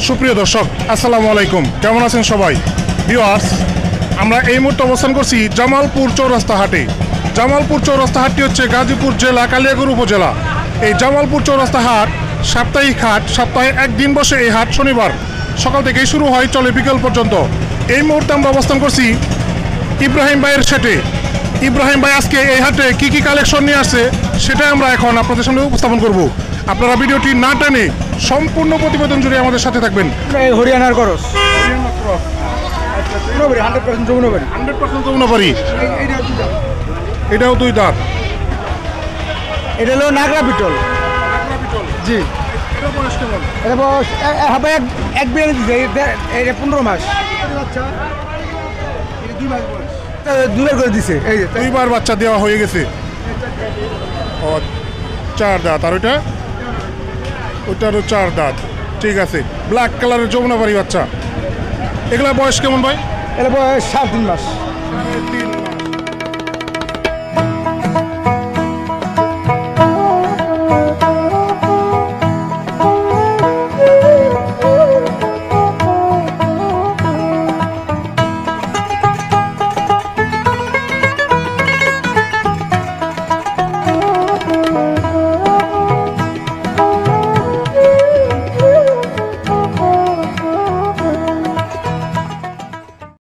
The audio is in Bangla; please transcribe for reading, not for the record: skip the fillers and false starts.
সুপ্রিয় দর্শক আসসালামু আলাইকুম, কেমন আছেন সবাই? ভিউয়ার্স, আমরা এই মুহূর্তে অবস্থান করছি জামালপুর চৌরাস্তা হাটে। জামালপুর চৌরাস্তা হাটটি হচ্ছে গাজীপুর জেলা কালিয়াকৈর উপজেলা। এই জামালপুর চৌরাস্তা হাট সাপ্তাহিক হাট, সপ্তাহে একদিন বসে এই হাট শনিবার সকাল থেকেই শুরু হয়, চলে বিকেল পর্যন্ত। এই মুহূর্তে আমরা অবস্থান করছি ইব্রাহিম ভাইয়ের সেটে। ইব্রাহিম ভাই আজকে এই হাটে কি কি কালেকশন নিয়ে আসছে সেটাই আমরা এখন আপনাদের সামনে উপস্থাপন করব। আপনারা ভিডিওটি না টেনে সম্পূর্ণ প্রতিবেদন জুড়ে আমাদের সাথে থাকবেন। হরিয়ানার করস 100% যমুনাবাড়ি। 100% যমুনাবাড়ি। এটাও দুই দাঁত। এটা হলো নাগরা পিটল। জি, এটা বয়স হবে এক বিয়ানি দিছে। এটা 15 মাস। দুবার করে দিছে। এই যে দুইবার বাচ্চা দেওয়া হয়ে গেছে। ও 4 দাঁত। আর ওইটারও 4 দাঁত। ঠিক আছে, ব্ল্যাক কালারের যমুনাবাড়ি বাচ্চা। এগুলা বয়স কেমন ভাই? এটা বয়স 3.5 মাস। 3